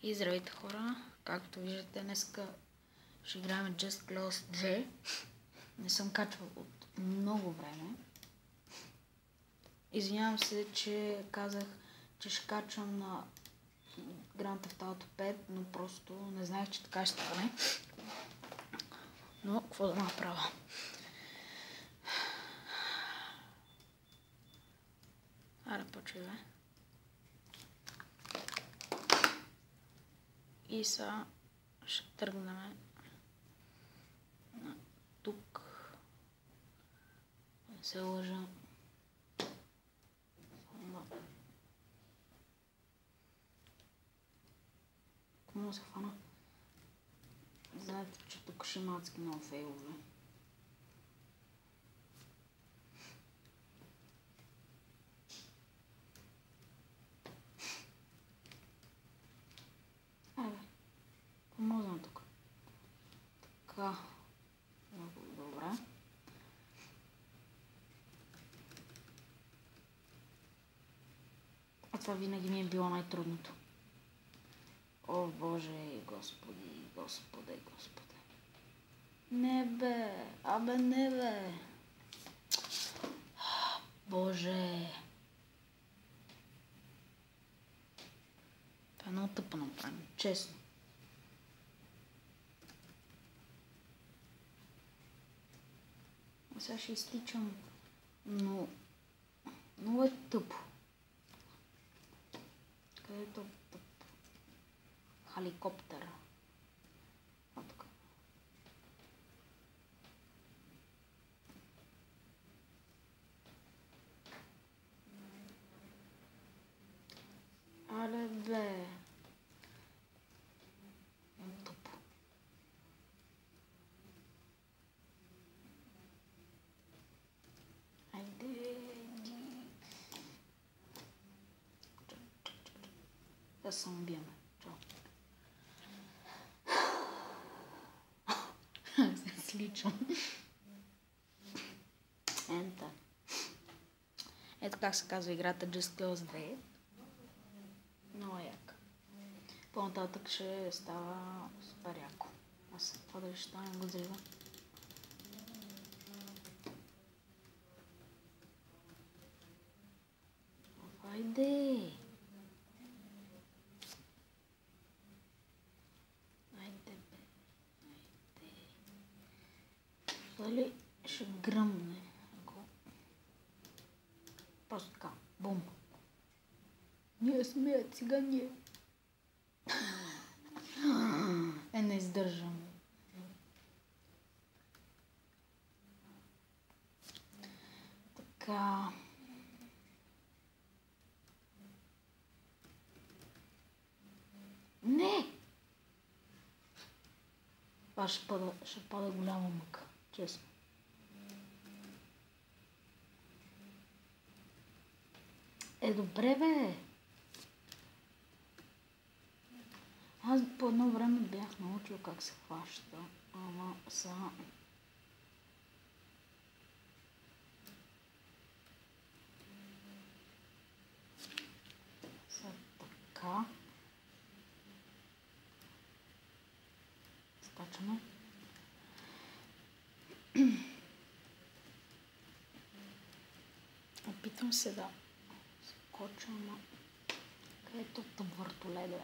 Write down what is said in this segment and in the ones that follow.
И здравейте хора, както виждате днеска ще играем Just Cause 2. Не съм качвал от много време. Извинявам се, че казах, че ще качвам на Grand Theft Auto 5, но просто не знаех, че така ще стане. Но какво да направя? Аре, почвай, бе. И сега ще тръгнем на тук. Не се лъжа. Какво се хвана? Знаете, че тук ще има адски много фейлове. Абе, помогна тук. Така. Много добре. А това винаги ми е било най-трудното. О, Боже, Господи, Господе. Не бе, абе не бе. Боже. Това е много тъпо направим, честно. Сега ще изтичам, но много е тъпо. Къде е тъпо? Хеликоптер. Тук. Аре бе. Тъпо. Айде. Да се убием. Се сличам. Ента. Ето как се казва играта Just Cause 2. Много як. По-нататък ще става супер яко. Аз това дали ще стане го взрива. Айде! Дали ще гръмне, ако... Просто така, бум. Ние сме цигани. Не издържам. Така... Не! Това ще пада голяма мъка. Честно. Добре, бе. Аз по едно време бях научил как се хваща, ама са... така. Скачаме. Опитвам се да скоча, ама където тъп въртолет, бе.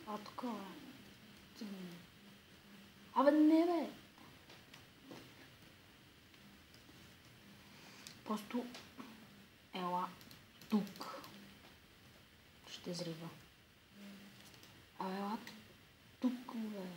А тук, бе. Абе, не, бе. Просто ела тук. Ще зрива. Абе, ела тук, бе.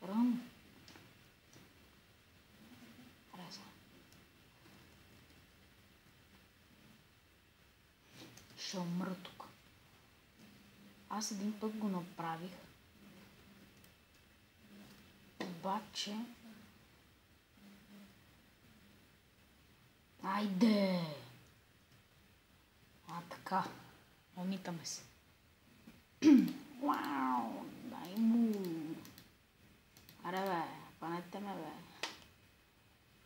Ръм. Реза. Ще умра тук. Аз един път го направих. Обаче... Айде! Така. Умитаме се. Вау, дай му. Аре бе, хванете ме бе.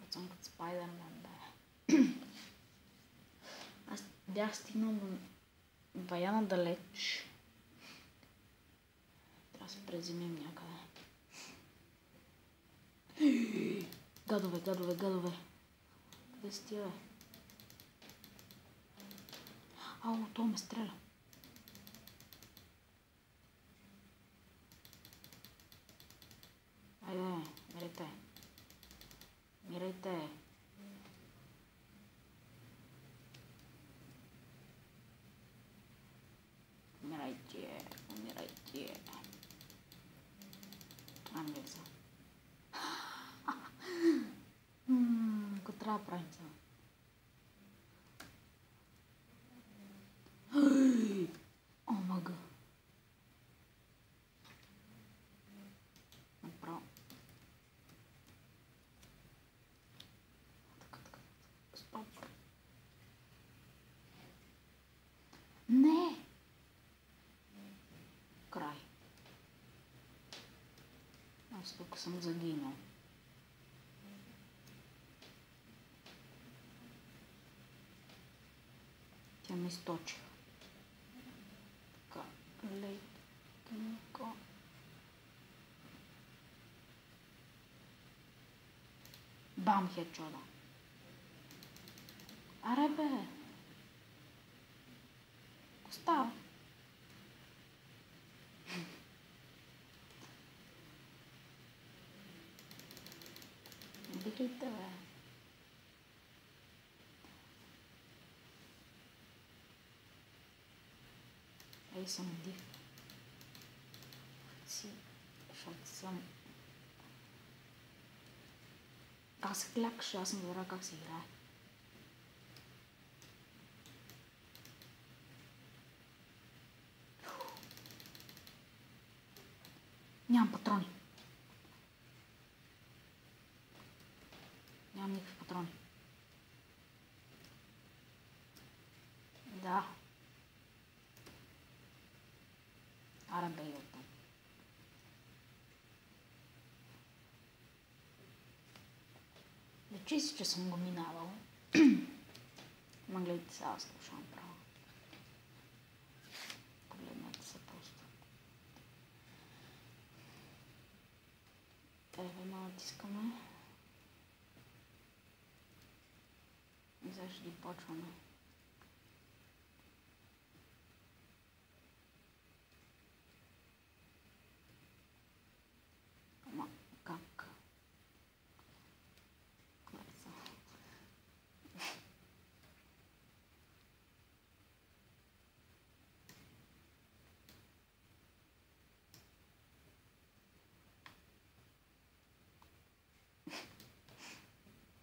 От съм като Спайдермен бе. Аз бях стигнал до бая далеч. Трябва да се презимим някъде. Гадове, гадове, гадове. Къде си тия бе? Ау, то ме стреля. Айде, мирайте. Мирайте. Умирайте, умирайте. Влиза. Какво трябва да правим сега? Омага. Направо. Така. Стоп. Не! Край. Аз тук съм загинал. Тя ме източи. Така, лекенко. Бам, хедшота. Аре бе! Какво става? Дихайте бе. Ей съм див. Защото съм... Аз се клякаш, аз не разбира как се играе. Нямам патрони. Нямам никакви патрони. Да. Аре бе, оттам. Лечи си, че съм го минавал. Ма гледайте сега, аз слушам право. Погледнете се просто. Тебе натискаме. И сега ще ги почваме. Ама как?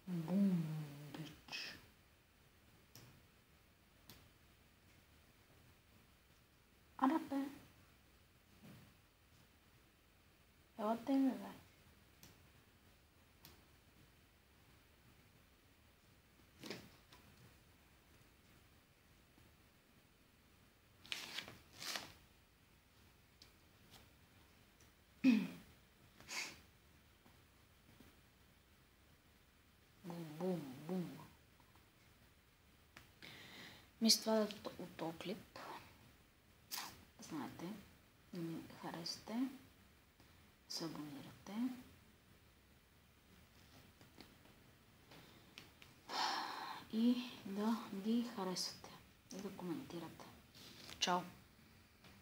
Бум, бич. Аре бе. Ела те ме бе. Бум, бум. Мисля това да от този клип. Знаете, да ми харесате, се абонирате и да ги харесате и да коментирате. Чао!